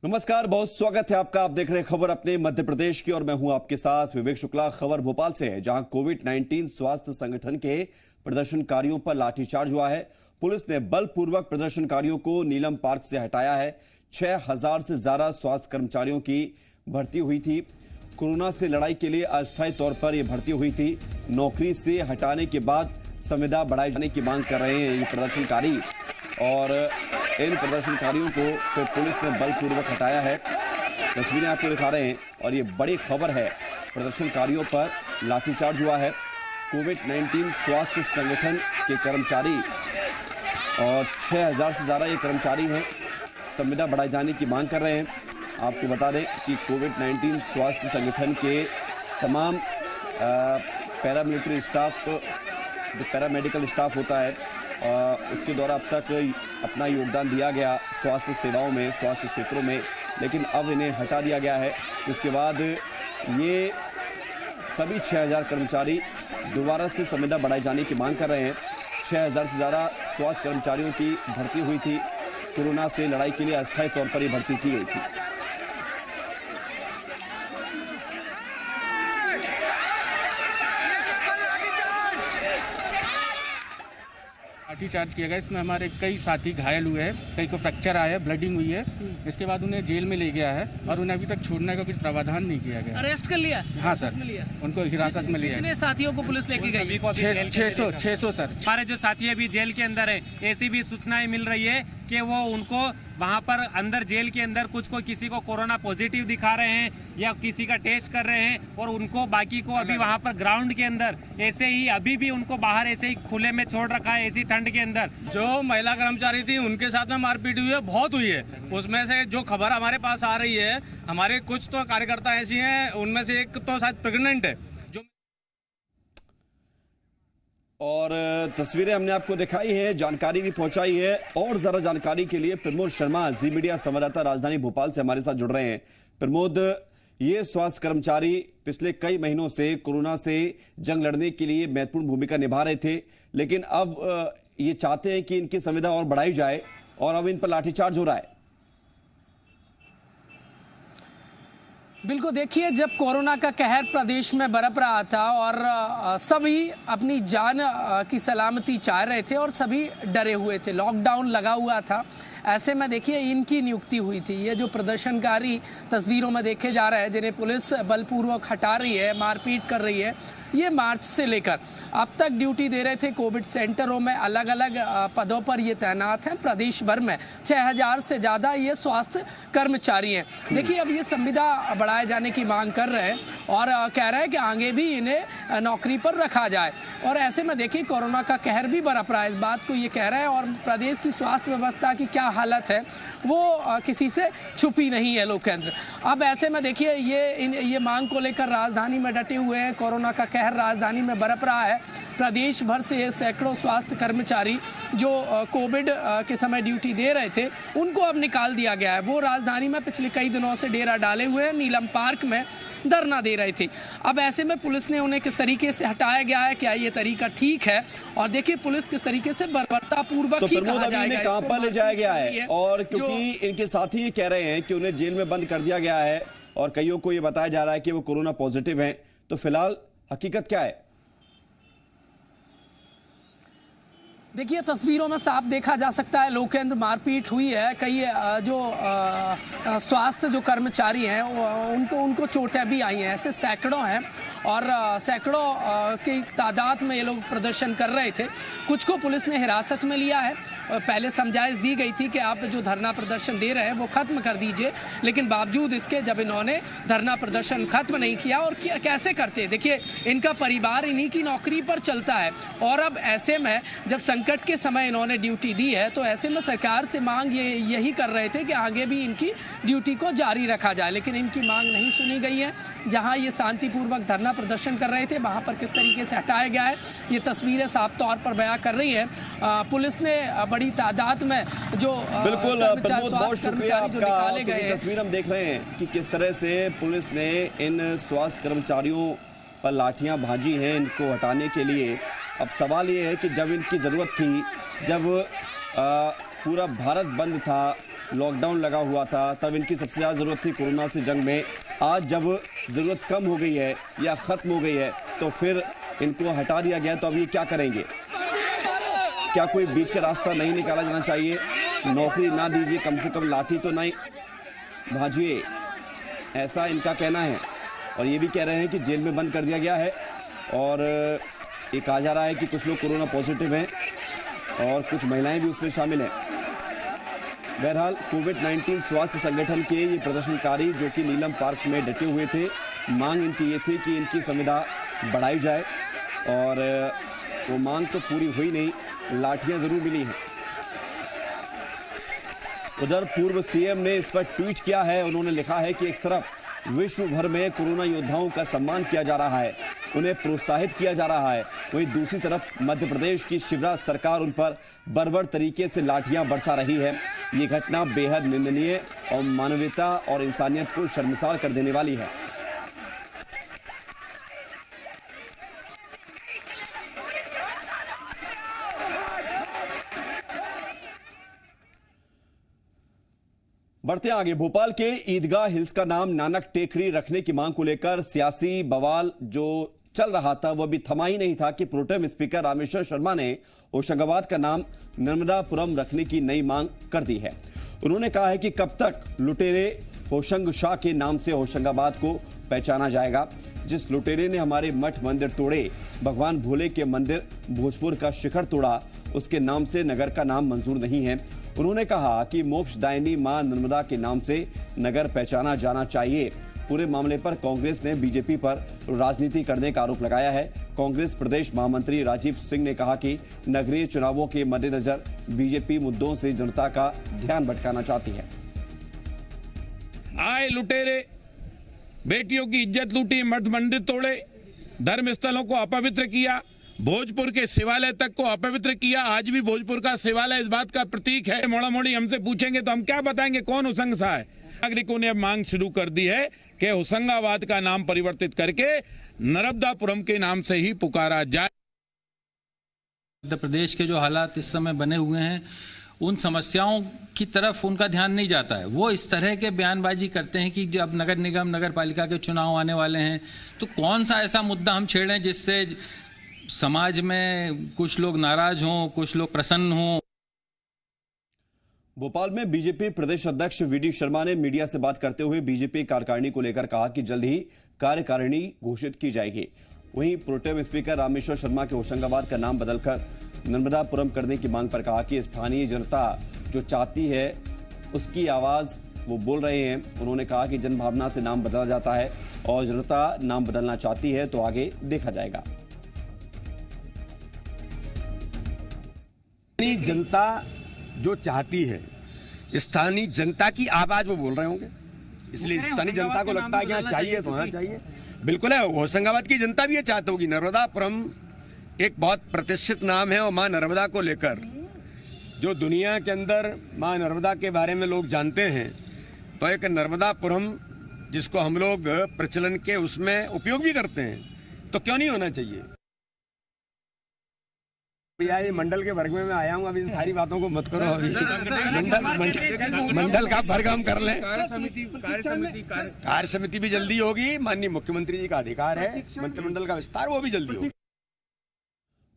नमस्कार, बहुत स्वागत है आपका। आप देख रहे हैं खबर अपने मध्य प्रदेश की और मैं हूं आपके साथ विवेक शुक्ला। खबर भोपाल से है, जहां कोविड-19 स्वास्थ्य संगठन के प्रदर्शनकारियों पर लाठीचार्ज हुआ है। पुलिस ने बलपूर्वक प्रदर्शनकारियों को नीलम पार्क से हटाया है। 6000 से ज्यादा स्वास्थ्य कर्मचारियों की भर्ती हुई थी। कोरोना से लड़ाई के लिए अस्थायी तौर पर यह भर्ती हुई थी। नौकरी से हटाने के बाद संविदा बढ़ाए जाने की मांग कर रहे हैं ये प्रदर्शनकारी, और इन प्रदर्शनकारियों को फिर पुलिस ने बलपूर्वक हटाया है। तस्वीरें आपको दिखा रहे हैं और ये बड़ी खबर है। प्रदर्शनकारियों पर लाठीचार्ज हुआ है। कोविड-19 स्वास्थ्य संगठन के कर्मचारी और 6000 से ज़्यादा ये कर्मचारी हैं, संविदा बढ़ाए जाने की मांग कर रहे हैं। आपको बता दें कि कोविड-19 स्वास्थ्य संगठन के तमाम पैरामिलिट्री स्टाफ, जो पैरामेडिकल स्टाफ होता है, उसके द्वारा अब तक अपना योगदान दिया गया स्वास्थ्य सेवाओं में, स्वास्थ्य क्षेत्रों में, लेकिन अब इन्हें हटा दिया गया है। इसके बाद ये सभी 6000 कर्मचारी दोबारा से संविदा बढ़ाए जाने की मांग कर रहे हैं। 6000 से ज़्यादा स्वास्थ्य कर्मचारियों की भर्ती हुई थी। कोरोना से लड़ाई के लिए अस्थायी तौर पर ये भर्ती की गई थी। लाठीचार्ज किया गया। इसमें हमारे कई साथी घायल हुए हैं, कई को फ्रैक्चर आया है, ब्लीडिंग हुई है। इसके बाद उन्हें जेल में ले गया है और उन्हें अभी तक छोड़ने का कुछ प्रावधान नहीं किया गया। अरेस्ट कर लिया? हाँ सर, उनको हिरासत में लिया। कितने साथियों को पुलिस लेके गई? 600 सर। हमारे जो साथी अभी जेल के अंदर है, ऐसी भी सूचनाएं मिल रही है कि वो उनको वहां पर अंदर जेल के अंदर कुछ को किसी को कोरोना पॉजिटिव दिखा रहे हैं या किसी का टेस्ट कर रहे हैं, और उनको बाकी को अभी वहां पर ग्राउंड के अंदर ऐसे ही अभी भी उनको बाहर ऐसे ही खुले में छोड़ रखा है, ऐसी ठंड के अंदर। जो महिला कर्मचारी थी उनके साथ में मारपीट हुई है, बहुत हुई है। उसमें से जो खबर हमारे पास आ रही है, हमारे कुछ तो कार्यकर्ता ऐसी हैं, उनमें से एक तो शायद प्रेग्नेंट है। और तस्वीरें हमने आपको दिखाई है, जानकारी भी पहुंचाई है। और ज्यादा जानकारी के लिए प्रमोद शर्मा, जी मीडिया संवाददाता राजधानी भोपाल से हमारे साथ जुड़ रहे हैं। प्रमोद, ये स्वास्थ्य कर्मचारी पिछले कई महीनों से कोरोना से जंग लड़ने के लिए महत्वपूर्ण भूमिका निभा रहे थे, लेकिन अब ये चाहते हैं कि इनकी संविदा और बढ़ाई जाए और अब इन पर लाठीचार्ज हो रहा है। बिल्कुल, देखिए, जब कोरोना का कहर प्रदेश में बरप रहा था और सभी अपनी जान की सलामती चाह रहे थे और सभी डरे हुए थे, लॉकडाउन लगा हुआ था, ऐसे में देखिए इनकी नियुक्ति हुई थी। ये जो प्रदर्शनकारी तस्वीरों में देखे जा रहे हैं, जिन्हें पुलिस बलपूर्वक हटा रही है, मारपीट कर रही है, ये मार्च से लेकर अब तक ड्यूटी दे रहे थे। कोविड सेंटरों में अलग अलग पदों पर ये तैनात हैं। प्रदेश भर में 6000 से ज़्यादा ये स्वास्थ्य कर्मचारी हैं। देखिए, अब ये संविदा बढ़ाए जाने की मांग कर रहे हैं और कह रहे हैं कि आगे भी इन्हें नौकरी पर रखा जाए। और ऐसे में देखिए कोरोना का कहर भी बरप रहा है, इस बात को ये कह रहे हैं। और प्रदेश की स्वास्थ्य व्यवस्था की क्या हालत है वो किसी से छुपी नहीं है, लोकेंद्र। अब ऐसे में देखिए ये मांग को लेकर राजधानी में डटे हुए हैं। कोरोना का कहर राजधानी में बरप रहा है। प्रदेश भर से सैकड़ों स्वास्थ्य कर्मचारी जो कोविड के समय ड्यूटी दे रहे थे, उनको अब निकाल दिया गया है। वो राजधानी में पिछले कई दिनों से डेरा डाले हुए हैं, नीलम पार्क में धरना दे रहे थे। अब ऐसे में पुलिस ने उन्हें किस तरीके से हटाया गया है, क्या ये तरीका ठीक है? और देखिए पुलिस किस तरीके से बर्बरतापूर्वक ही कहा जाएगा, कहां पर ले जाया गया है। और क्योंकि इनके साथी ये कह रहे हैं कि उन्हें जेल में बंद कर दिया गया है और कईयों को ये बताया जा रहा है कि वो कोरोना पॉजिटिव हैं, तो फिलहाल हकीकत क्या है? देखिए, तस्वीरों में साफ देखा जा सकता है लोकेंद्र, मारपीट हुई है। कई जो स्वास्थ्य जो कर्मचारी हैं उनको चोटें भी आई हैं। ऐसे सैकड़ों हैं और सैकड़ों की तादाद में ये लोग प्रदर्शन कर रहे थे। कुछ को पुलिस ने हिरासत में लिया है। पहले समझाइश दी गई थी कि आप जो धरना प्रदर्शन दे रहे हैं वो ख़त्म कर दीजिए, लेकिन बावजूद इसके जब इन्होंने धरना प्रदर्शन ख़त्म नहीं किया, और कैसे करते, देखिए इनका परिवार इन्हीं की नौकरी पर चलता है। और अब ऐसे में जब संकट के समय इन्होंने ड्यूटी दी है, तो ऐसे में सरकार से मांग यही कर रहे थे कि आगे भी इनकी ड्यूटी को जारी रखा जाए, लेकिन इनकी मांग नहीं सुनी गई है। जहां ये शांतिपूर्वक धरना प्रदर्शन कर रहे थे, वहां पर किस तरीके से हटाया गया है, ये तस्वीरें साफ तौर पर बयां कर रही हैं। पुलिस ने बड़ी तादाद में जो बिल्कुल प्रमोद, बहुत शुक्रिया आपका। तस्वीर हम देख रहे हैं कि किस तरह से पुलिस ने इन स्वास्थ्य कर्मचारियों पर लाठियां भाजी हैं इनको हटाने के लिए। अब सवाल ये है कि जब इनकी ज़रूरत थी, जब पूरा भारत बंद था, लॉकडाउन लगा हुआ था तब इनकी सबसे ज़्यादा ज़रूरत थी कोरोना से जंग में। आज जब ज़रूरत कम हो गई है या ख़त्म हो गई है तो फिर इनको हटा दिया गया, तो अब ये क्या करेंगे? क्या कोई बीच का रास्ता नहीं निकाला जाना चाहिए? नौकरी ना दीजिए, कम से कम लाठी तो नहीं भाजिए, ऐसा इनका कहना है। और ये भी कह रहे हैं कि जेल में बंद कर दिया गया है और ये कहा जा रहा है कि कुछ लोग कोरोना पॉजिटिव हैं और कुछ महिलाएं भी उसमें शामिल हैं। बहरहाल कोविड-19 स्वास्थ्य संगठन के ये प्रदर्शनकारी जो कि नीलम पार्क में डटे हुए थे, मांग इनकी ये थी कि इनकी संविदा बढ़ाई जाए और वो मांग तो पूरी हुई नहीं, लाठियां जरूर मिली हैं। उधर पूर्व सीएम ने इस पर ट्वीट किया है। उन्होंने लिखा है कि एक तरफ विश्व भर में कोरोना योद्धाओं का सम्मान किया जा रहा है, उन्हें प्रोत्साहित किया जा रहा है, वहीं दूसरी तरफ मध्य प्रदेश की शिवराज सरकार उन पर बर्बर तरीके से लाठियां बरसा रही है। ये घटना बेहद निंदनीय और मानवता और इंसानियत को शर्मसार कर देने वाली है। बढ़ते आगे, भोपाल के ईदगाह हिल्स का नाम नानक टेकरी रखने की मांग को लेकर सियासी बवाल जो चल रहा था वह भी थमा ही नहीं था कि प्रोटेम स्पीकर रामेश्वर शर्मा ने होशंगाबाद का नाम नर्मदापुरम रखने की नई मांग कर दी है। उन्होंने कहा है कि कब तक लुटेरे होशंग शाह के नाम से होशंगाबाद को पहचाना जाएगा। जिस लुटेरे ने हमारे मठ मंदिर तोड़े, भगवान भोले के मंदिर भोजपुर का शिखर तोड़ा, उसके नाम से नगर का नाम मंजूर नहीं है। उन्होंने कहा कि मोक्षदायिनी मां नर्मदा के नाम से नगर पहचाना जाना चाहिए। पूरे मामले पर कांग्रेस ने बीजेपी पर राजनीति करने का आरोप लगाया है। कांग्रेस प्रदेश महामंत्री राजीव सिंह ने कहा कि नगरीय चुनावों के मद्देनजर बीजेपी मुद्दों से जनता का ध्यान भटकाना चाहती है। आए लुटेरे, बेटियों की इज्जत लूटी, मठ मंदिर तोड़े, धर्म स्थलों को अपवित्र किया, भोजपुर के शिवालय तक को अपवित्र किया। आज भी भोजपुर का शिवालय इस बात का प्रतीक है। मोड़ा मोड़ी हमसे पूछेंगे तो हम क्या बताएंगे कौन होशंग शाह है। नागरिकों ने मांग शुरू कर दी है कि होशंगाबाद का नाम परिवर्तित करके नर्मदापुरम के नाम से ही पुकारा जाए। मध्य प्रदेश के जो हालात इस समय बने हुए हैं उन समस्याओं की तरफ उनका ध्यान नहीं जाता है। वो इस तरह के बयानबाजी करते हैं कि जब नगर निगम नगर पालिका के चुनाव आने वाले हैं तो कौन सा ऐसा मुद्दा हम छेड़ें जिससे समाज में कुछ लोग नाराज हों, कुछ लोग प्रसन्न हों। भोपाल में बीजेपी प्रदेश अध्यक्ष वीडी शर्मा ने मीडिया से बात करते हुए बीजेपी कार्यकारिणी को लेकर कहा कि जल्द ही कार्यकारिणी घोषित की जाएगी। वहीं प्रोटेम स्पीकर रामेश्वर शर्मा के होशंगाबाद का नाम बदलकर नर्मदापुरम करने की मांग पर कहा कि स्थानीय जनता जो चाहती है उसकी आवाज वो बोल रहे हैं। उन्होंने कहा कि जनभावना से नाम बदला जाता है और जनता नाम बदलना चाहती है तो आगे देखा जाएगा। स्थानीय जनता जो चाहती है, स्थानीय जनता की आवाज वो बोल रहे होंगे, इसलिए स्थानीय जनता को लगता है कि यहाँ चाहिए तो यहाँ चाहिए। बिल्कुल है, होशंगाबाद की जनता भी ये चाहती होगी। नर्मदापुरम एक बहुत प्रतिष्ठित नाम है और मां नर्मदा को लेकर जो दुनिया के अंदर मां नर्मदा के बारे में लोग जानते हैं, तो एक नर्मदापुरम जिसको हम लोग प्रचलन के उसमें उपयोग भी करते हैं, तो क्यों नहीं होना चाहिए। भैया ये मंडल के वर्ग में मैं आया हूँ, अभी इन सारी बातों को मत करो। अभी मंडल का वर्ग हम कर लें। कार्य समिति भी जल्दी होगी, माननीय मुख्यमंत्री जी का अधिकार है, मंत्रिमंडल का विस्तार वो भी जल्दी होगा।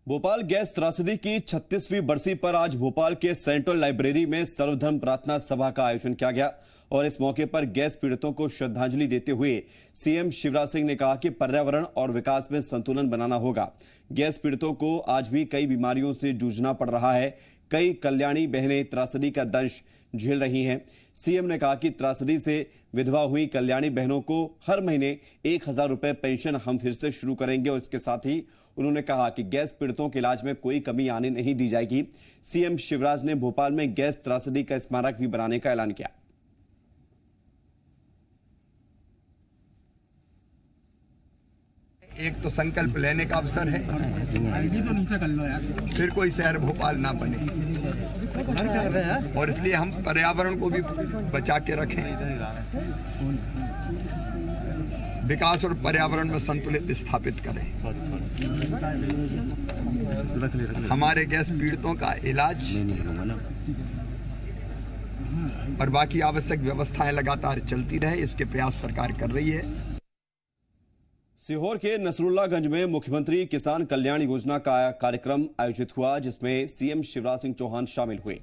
भोपाल गैस त्रासदी की 36वीं बरसी पर आज भोपाल के सेंट्रल लाइब्रेरी में सर्वधर्म प्रार्थना सभा का आयोजन किया गया और इस मौके पर गैस पीड़ितों को श्रद्धांजलि देते हुए सीएम शिवराज सिंह ने कहा कि पर्यावरण और विकास में संतुलन बनाना होगा। गैस पीड़ितों को आज भी कई बीमारियों से जूझना पड़ रहा है। कई कल्याणी बहनें त्रासदी का दंश झेल रही हैं। सीएम ने कहा कि त्रासदी से विधवा हुई कल्याणी बहनों को हर महीने 1000 रुपए पेंशन हम फिर से शुरू करेंगे और इसके साथ ही उन्होंने कहा कि गैस पीड़ितों के इलाज में कोई कमी आने नहीं दी जाएगी। सीएम शिवराज ने भोपाल में गैस त्रासदी का स्मारक भी बनाने का ऐलान किया। एक तो संकल्प लेने का अवसर है, फिर कोई शहर भोपाल ना बने और इसलिए हम पर्यावरण को भी बचा के रखें, विकास और पर्यावरण में संतुलित स्थापित करें। हमारे गैस पीड़ितों का इलाज और बाकी आवश्यक व्यवस्थाएं लगातार चलती रहे, इसके प्रयास सरकार कर रही है। सीहोर के नसरुल्लागंज में मुख्यमंत्री किसान कल्याण योजना का कार्यक्रम आयोजित हुआ, जिसमें सीएम शिवराज सिंह चौहान शामिल हुए।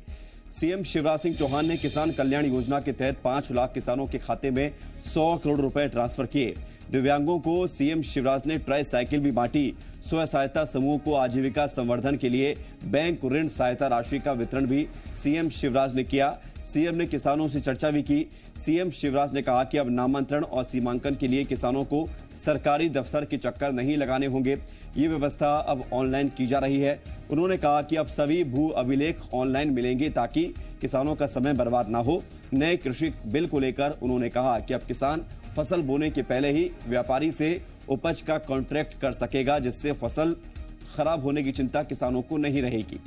सीएम शिवराज सिंह चौहान ने किसान कल्याण योजना के तहत 5 लाख किसानों के खाते में 100 करोड़ रुपए ट्रांसफर किए। दिव्यांगों को सीएम शिवराज ने ट्राई साइकिल भी बांटी। स्वयं सहायता समूह को आजीविका संवर्धन के लिए बैंक ऋण सहायता राशि का वितरण भी सीएम शिवराज ने किया। सीएम ने किसानों से चर्चा भी की। सीएम शिवराज ने कहा कि अब नामांतरण और सीमांकन के लिए किसानों को सरकारी दफ्तर के चक्कर नहीं लगाने होंगे। ये व्यवस्था अब ऑनलाइन की जा रही है। उन्होंने कहा कि अब सभी भू अभिलेख ऑनलाइन मिलेंगे ताकि किसानों का समय बर्बाद ना हो। नए कृषि बिल को लेकर उन्होंने कहा कि अब किसान फसल बोने के पहले ही व्यापारी से उपज का कॉन्ट्रैक्ट कर सकेगा, जिससे फसल खराब होने की चिंता किसानों को नहीं रहेगी।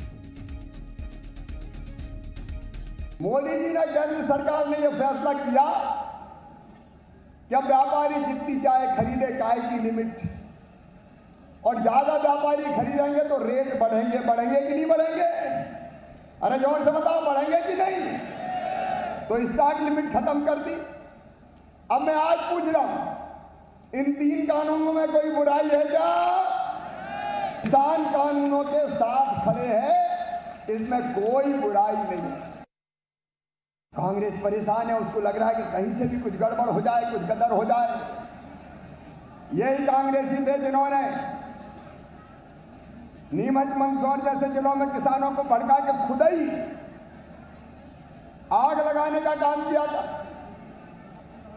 मोदी जी ने, केंद्र सरकार ने यह फैसला किया कि अब व्यापारी जितनी चाहे खरीदे, काय की लिमिट, और ज्यादा व्यापारी खरीदेंगे तो रेट बढ़ेंगे कि नहीं बढ़ेंगे? अरे जोर से बताओ, बढ़ेंगे कि नहीं? तो स्टॉक लिमिट खत्म कर दी। अब मैं आज पूछ रहा हूं, इन 3 कानूनों में कोई बुराई है क्या? किसान कानूनों के साथ खड़े हैं, इसमें कोई बुराई नहीं है। कांग्रेस परेशान है, उसको लग रहा है कि कहीं से भी कुछ गड़बड़ हो जाए, कुछ गड़बड़ हो जाए। यही कांग्रेसी थे जिन्होंने नीमच, मंदसौर जैसे जिलों में किसानों को भड़का के खुद ही आग लगाने का काम किया था।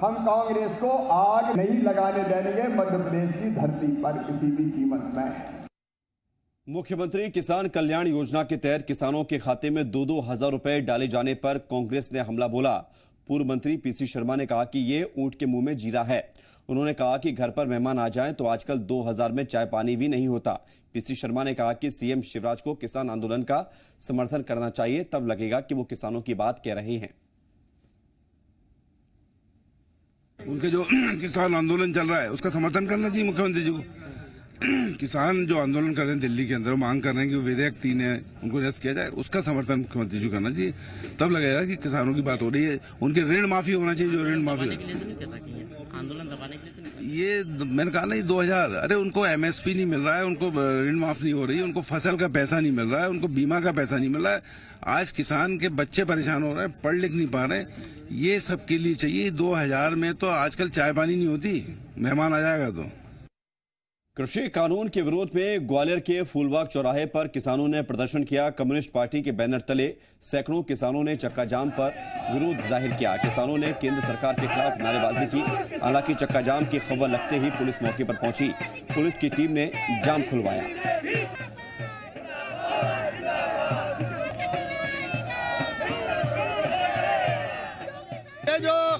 हम कांग्रेस को आग नहीं लगाने देंगे मध्य प्रदेश की धरती पर किसी भी कीमत में। मुख्यमंत्री किसान कल्याण योजना के तहत किसानों के खाते में 2-2 हजार रुपए डाले जाने पर कांग्रेस ने हमला बोला। पूर्व मंत्री पीसी शर्मा ने कहा कि ये ऊंट के मुंह में जीरा है। उन्होंने कहा कि घर पर मेहमान आ जाएं तो आजकल 2000 में चाय पानी भी नहीं होता। पीसी शर्मा ने कहा कि सीएम शिवराज को किसान आंदोलन का समर्थन करना चाहिए, तब लगेगा कि वो किसानों की बात कह रहे हैं। उनके जो किसान आंदोलन चल रहा है उसका समर्थन करना चाहिए मुख्यमंत्री जी को। किसान जो आंदोलन कर रहे हैं दिल्ली के अंदर, मांग कर रहे हैं कि विधेयक 3 है उनको निरस्त किया जाए, उसका समर्थन मुख्यमंत्री जी को करना चाहिए, तब लगेगा कि किसानों की बात हो रही है। उनके ऋण माफी होना चाहिए, जो ऋण माफी आंदोलन दबाने के लिए ये मैंने कहा ना, 2000, अरे उनको एमएसपी नहीं मिल रहा है, उनको ऋण माफ नहीं हो रही, उनको फसल का पैसा नहीं मिल रहा है, उनको बीमा का पैसा नहीं मिल रहा है। आज किसान के बच्चे परेशान हो रहे हैं, पढ़ लिख नहीं पा रहे हैं। ये सबके लिए चाहिए। 2000 में तो आजकल चाय पानी नहीं होती, मेहमान आ जाएगा तो। कृषि कानून के विरोध में ग्वालियर के फूलबाग चौराहे पर किसानों ने प्रदर्शन किया। कम्युनिस्ट पार्टी के बैनर तले सैकड़ों किसानों ने चक्का जाम पर विरोध जाहिर किया। किसानों ने केंद्र सरकार के खिलाफ नारेबाजी की। हालांकि चक्का जाम की खबर लगते ही पुलिस मौके पर पहुंची। पुलिस की टीम ने जाम खुलवाया। ये जो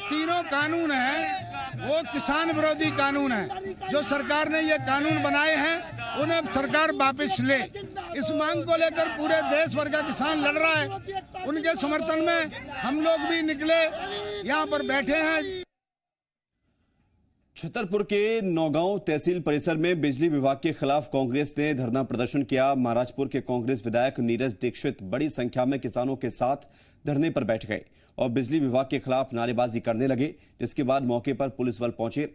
तीनों कानून हैं वो किसान विरोधी कानून है। जो सरकार ने ये कानून बनाए हैं उन्हें अब सरकार वापस ले। इस मांग को लेकर पूरे देश भर का किसान लड़ रहा है। उनके समर्थन में हम लोग भी निकले, यहाँ पर बैठे हैं। छतरपुर के नौगांव तहसील परिसर में बिजली विभाग के खिलाफ कांग्रेस ने धरना प्रदर्शन किया। महाराजपुर के कांग्रेस विधायक नीरज दीक्षित बड़ी संख्या में किसानों के साथ धरने पर बैठ गए और बिजली विभाग के खिलाफ नारेबाजी करने लगे, जिसके बाद मौके पर पुलिस बल पहुंचे।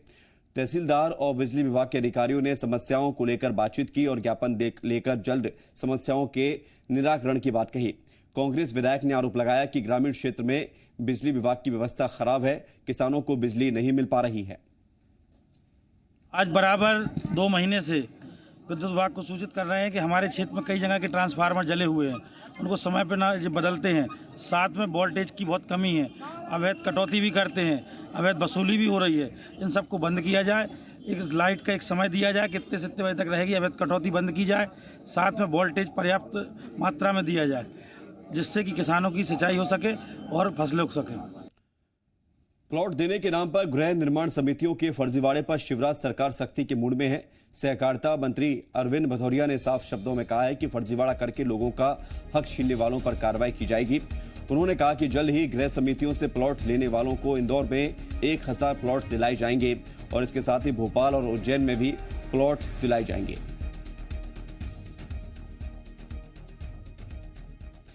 तहसीलदार और बिजली विभाग के अधिकारियों ने समस्याओं को लेकर बातचीत की और ज्ञापन लेकर जल्द समस्याओं के निराकरण की बात कही। कांग्रेस विधायक ने आरोप लगाया कि ग्रामीण क्षेत्र में बिजली विभाग की व्यवस्था खराब है, किसानों को बिजली नहीं मिल पा रही है। आज बराबर 2 महीने से विद्युत विभाग को सूचित कर रहे हैं कि हमारे क्षेत्र में कई जगह के ट्रांसफार्मर जले हुए हैं, उनको समय पर ना बदलते हैं। साथ में वोल्टेज की बहुत कमी है, अवैध कटौती भी करते हैं, अवैध वसूली भी हो रही है। इन सबको बंद किया जाए। एक लाइट का एक समय दिया जाए, कितने से कितने बजे तक रहेगी, अवैध कटौती बंद की जाए। साथ में वोल्टेज पर्याप्त मात्रा में दिया जाए, जिससे कि किसानों की सिंचाई हो सके और फसलें उग सकें। प्लॉट देने के नाम पर गृह निर्माण समितियों के फर्जीवाड़े पर शिवराज सरकार सख्ती के मूड में है। सहकारिता मंत्री अरविंद भदौरिया ने साफ शब्दों में कहा है कि फर्जीवाड़ा करके लोगों का हक छीनने वालों पर कार्रवाई की जाएगी। उन्होंने कहा कि जल्द ही गृह समितियों से प्लॉट लेने वालों को इंदौर में 1000 प्लॉट दिलाए जाएंगे और इसके साथ ही भोपाल और उज्जैन में भी प्लॉट दिलाए जाएंगे।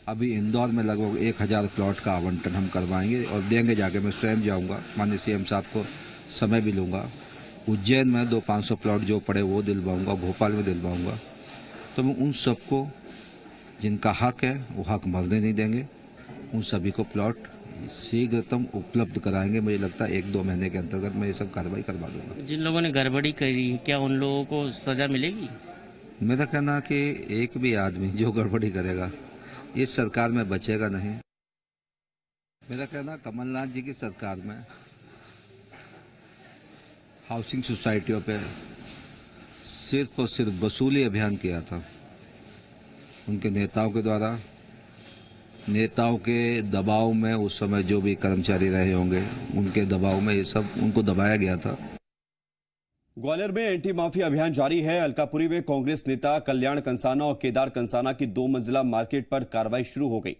अभी इंदौर में लगभग 1000 प्लॉट का आवंटन हम करवाएंगे और देंगे जाके। मैं स्वयं जाऊंगा, माननीय सीएम साहब को समय भी लूँगा। उज्जैन में 200-500 प्लॉट जो पड़े वो दिलवाऊंगा, भोपाल में दिलवाऊंगा। तो मैं उन सबको जिनका हक है वो हक मरने नहीं देंगे, उन सभी को प्लॉट शीघ्रतम उपलब्ध कराएंगे। मुझे लगता है 1-2 महीने के अंतर्गत मैं ये सब कार्रवाई करवा दूंगा। जिन लोगों ने गड़बड़ी करी, क्या उन लोगों को सजा मिलेगी? मेरा कहना कि एक भी आदमी जो गड़बड़ी करेगा इस सरकार में बचेगा नहीं। मेरा कहना कमलनाथ जी की सरकार में हाउसिंग सोसाइटियों पे सिर्फ और सिर्फ वसूली अभियान किया था उनके नेताओं के द्वारा। नेताओं के दबाव में उस समय जो भी कर्मचारी रहे होंगे उनके दबाव में ये सब उनको दबाया गया था। ग्वालियर में एंटी माफिया अभियान जारी है। अलकापुरी में कांग्रेस नेता कल्याण कंसाना और केदार कंसाना की 2 मंजिला मार्केट पर कार्रवाई शुरू हो गई।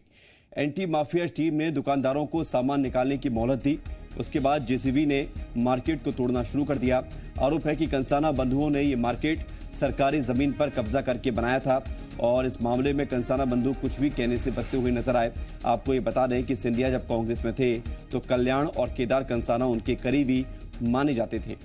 एंटी माफिया टीम ने दुकानदारों को सामान निकालने की मोहलत दी। उसके बाद जेसीबी ने मार्केट को तोड़ना शुरू कर दिया। आरोप है कि कंसाना बंधुओं ने ये मार्केट सरकारी जमीन पर कब्जा करके बनाया था और इस मामले में कंसाना बंधु कुछ भी कहने से बचते हुए नजर आए। आपको ये बता दें कि सिंधिया जब कांग्रेस में थे तो कल्याण और केदार कंसाना उनके करीबी माने जाते थे।